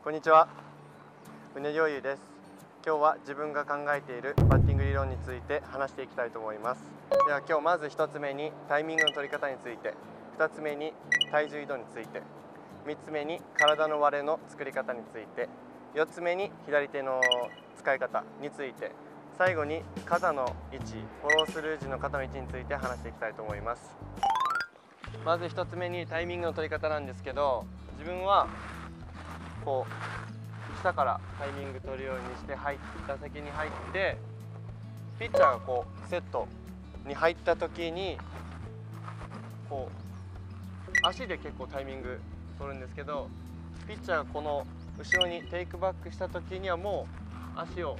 こんにちは、宇根良優です。今日は自分が考えているバッティング理論について話していきたいと思います。では今日まず1つ目にタイミングの取り方について、2つ目に体重移動について、3つ目に体の割れの作り方について、4つ目に左手の使い方について、最後に肩の位置、フォロースルー時の肩の位置について話していきたいと思います。まず1つ目にタイミングの取り方なんですけど、自分はこう下からタイミング取るようにして打席に入って、ピッチャーがこうセットに入った時にこう足で結構タイミング取るんですけど、ピッチャーがこの後ろにテイクバックした時にはもう足を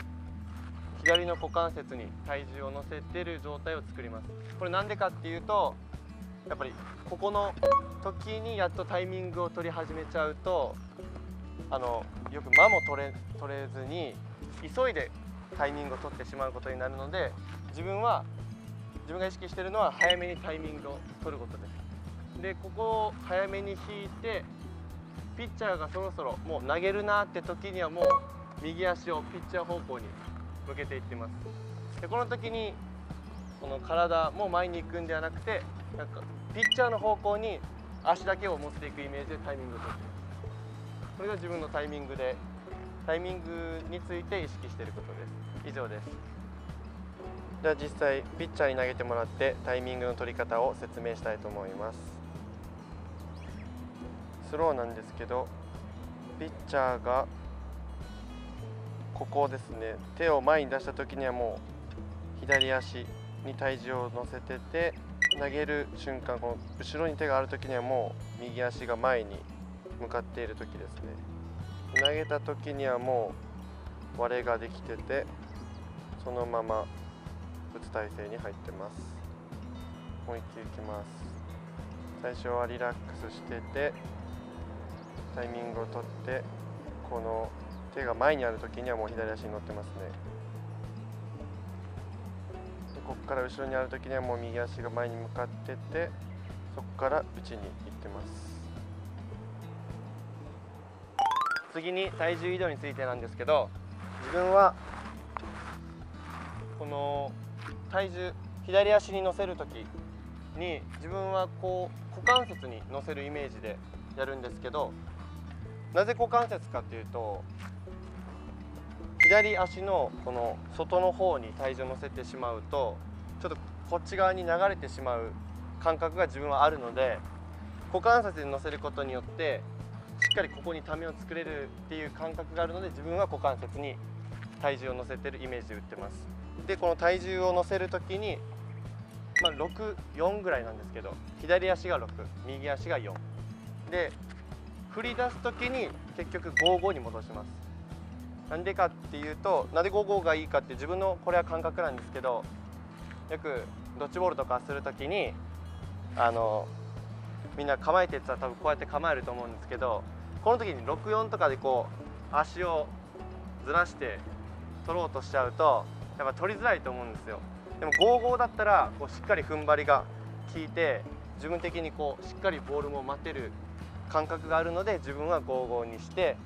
左の股関節に体重を乗せてる状態を作ります。これなんでかっていうと、やっぱりここの時にやっとタイミングを取り始めちゃうと、よく間も取れずに急いでタイミングを取ってしまうことになるので、自分が意識しているのは早めにタイミングを取ることです。でここを早めに引いて、ピッチャーがそろそろもう投げるなって時にはもう右足をピッチャー方向に向けていってます。でこの時にこの体も前に行くんではなくて、なんかピッチャーの方向に足だけを持っていくイメージでタイミングを取っています。これが自分のタイミングについて意識していることです。以上です。じゃあ実際ピッチャーに投げてもらってタイミングの取り方を説明したいと思います。スローなんですけど、ピッチャーがここですね、手を前に出した時にはもう左足に体重を乗せてて、投げる瞬間、この後ろに手がある時にはもう右足が前に向かっている時ですね。投げた時にはもう割れができてて、そのまま打つ体勢に入ってます。もう一球いきます。最初はリラックスしててタイミングを取って、この手が前にある時にはもう左足に乗ってますね。でここから後ろにある時にはもう右足が前に向かってて、そこから打ちに行ってます。次に体重移動についてなんですけど、自分はこの体重左足に乗せる時に自分はこう股関節に乗せるイメージでやるんですけど、なぜ股関節かっていうと、左足のこの外の方に体重を乗せてしまうとちょっとこっち側に流れてしまう感覚が自分はあるので、股関節に乗せることによってしっかりここにためを作れるっていう感覚があるので、自分は股関節に体重を乗せてるイメージで打ってます。でこの体重を乗せる時に、6、4ぐらいなんですけど、左足が6、右足が4で、振り出す時に結局5-5に戻します。なんでかっていうと、なんで5-5がいいかって、自分のこれは感覚なんですけど、よくドッジボールとかする時にみんな構えてったら多分こうやって構えると思うんですけど、この時に6-4とかでこう足をずらして取ろうとしちゃうとやっぱ取りづらいと思うんですよ。でも5-5だったらこうしっかり踏ん張りが効いて、自分的にこうしっかりボールも待てる感覚があるので、自分は5-5にして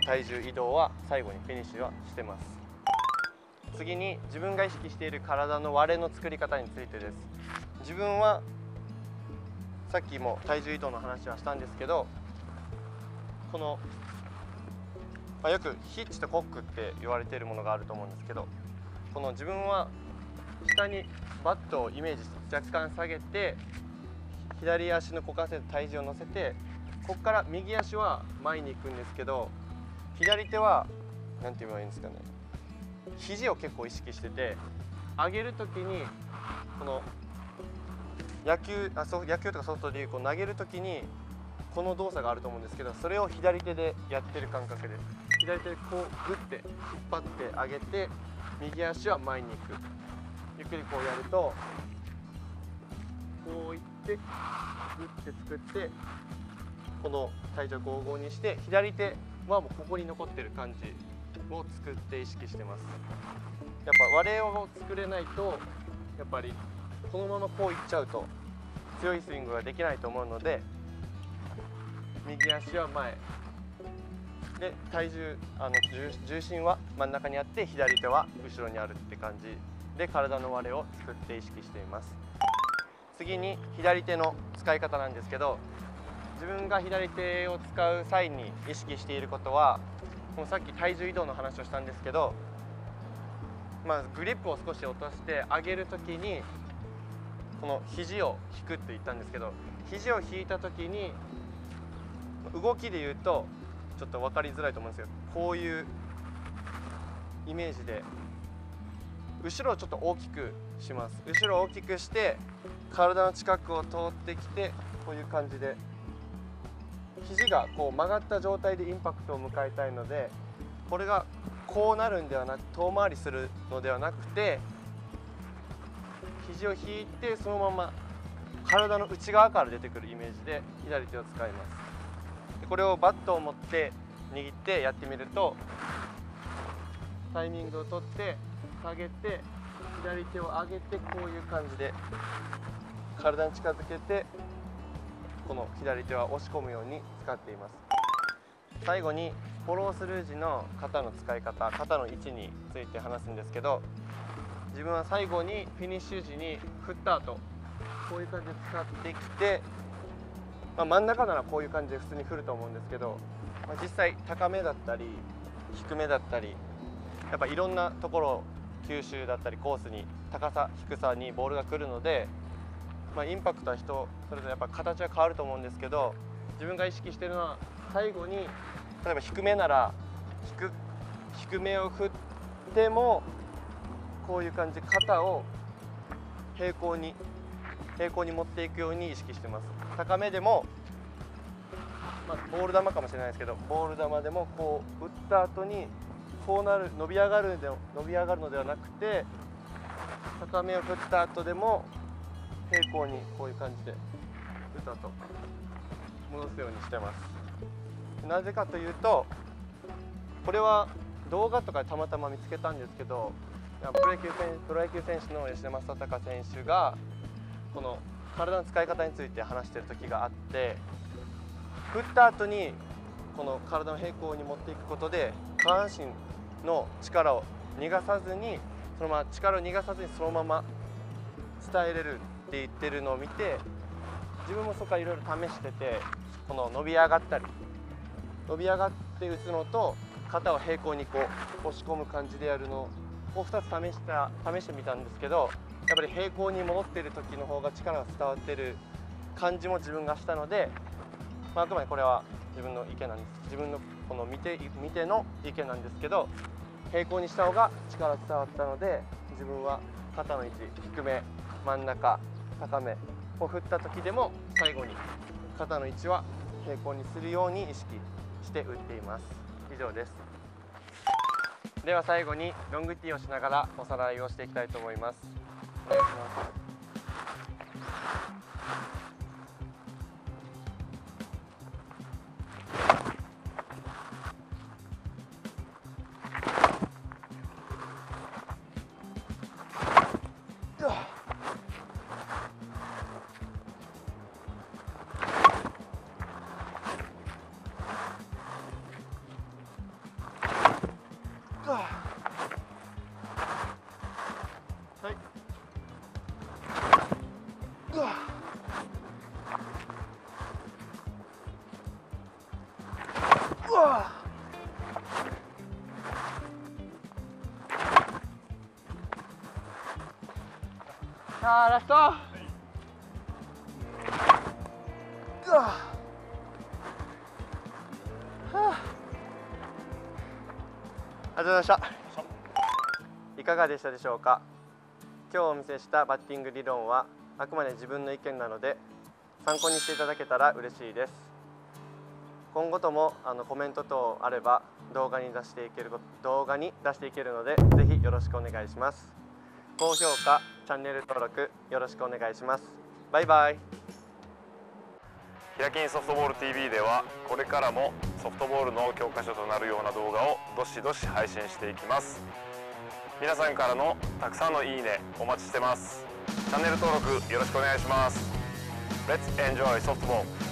体重移動は最後にフィニッシュはしてます。次に自分が意識している体の割れの作り方についてです。自分はさっきも体重移動の話はしたんですけど、この、よくヒッチとコックって言われているものがあると思うんですけど、この自分は下にバットをイメージして若干下げて、左足の股関節体重を乗せて、ここから右足は前に行くんですけど、左手は何て言えばいいんですかね、肘を結構意識してて、上げる時にこの野球とかソフトでいうこう投げる時にこの動作があると思うんですけど、それを左手でやってる感覚です。左手でこうグッて引っ張って上げて、右足は前に行く。ゆっくりこうやると、こういってグッて作って、この体重を5-5にして、左手はもうここに残ってる感じを作って意識してます。やっぱ割れを作れないと、やっぱりこのままこういっちゃうと強いスイングができないと思うので、右足は前で重心は真ん中にあって左手は後ろにあるって感じで体の割れを作って意識しています。次に左手の使い方なんですけど、自分が左手を使う際に意識していることは、もうさっき体重移動の話をしたんですけど、グリップを少し落として上げるときにこの肘を引くって言ったんですけど、肘を引いたときに動きで言うとちょっと分かりづらいと思うんですけど、こういうイメージで後ろをちょっと大きくします。後ろを大きくして体の近くを通ってきて、こういう感じで肘がこう曲がった状態でインパクトを迎えたいので、これがこうなるんではなく、遠回りするのではなくて、肘を引いてそのまま体の内側から出てくるイメージで左手を使います。これをバットを持って握ってやってみると、タイミングを取って下げて左手を上げて、こういう感じで体に近づけて、この左手は押し込むように使っています。最後にフォロースルー時の肩の使い方、肩の位置について話すんですけど、自分は最後にフィニッシュ時に振った後こういう感じで使ってきて、真ん中ならこういう感じで普通に振ると思うんですけど、実際高めだったり低めだったり、やっぱいろんなところ、球種だったりコースに高さ低さにボールが来るので、インパクトは人それぞれやっぱ形は変わると思うんですけど、自分が意識しているのは最後に、例えば低めなら低めを振ってもこういう感じで肩を平行に持っていくように意識してます。高めでも、ボール球かもしれないですけど、ボール球でもこう打った後にこうなる、伸び上がるのではなくて、高めを振った後でも平行にこういう感じで打った後戻すようにしてます。なぜかというと、これは動画とかでたまたま見つけたんですけど、プロ野球選手の吉田正尚選手がこの体の使い方について話している時があって、振った後にこの体の平行に持っていくことで下半身の力を逃がさずに、そのまま力を逃がさずにそのまま伝えれるって言ってるのを見て、自分もそこからいろいろ試してて、この伸び上がって打つのと肩を平行にこう押し込む感じでやるのを2つ試してみたんですけど、やっぱり平行に戻っている時の方が力が伝わってる感じも自分がしたので、あくまでこれは自分の意見なんです。自分のこの見ての意見なんですけど、平行にした方が力伝わったので、自分は肩の位置低め、真ん中、高めを振った時でも最後に肩の位置は平行にするように意識して打っています。以上です。では最後にロングティーをしながらおさらいをしていきたいと思います。お願いします。はい。ラスト。ありがとうございました。いかがでしたでしょうか。今日お見せしたバッティング理論はあくまで自分の意見なので、参考にしていただけたら嬉しいです。今後ともコメント等あれば動画に出していけるので、ぜひよろしくお願いします。高評価、チャンネル登録よろしくお願いします。バイバイ。ヒラキンソフトボール TV ではこれからもソフトボールの教科書となるような動画をどしどし配信していきます。皆さんからのたくさんのいいねお待ちしてます。チャンネル登録よろしくお願いします。Let's enjoy softball!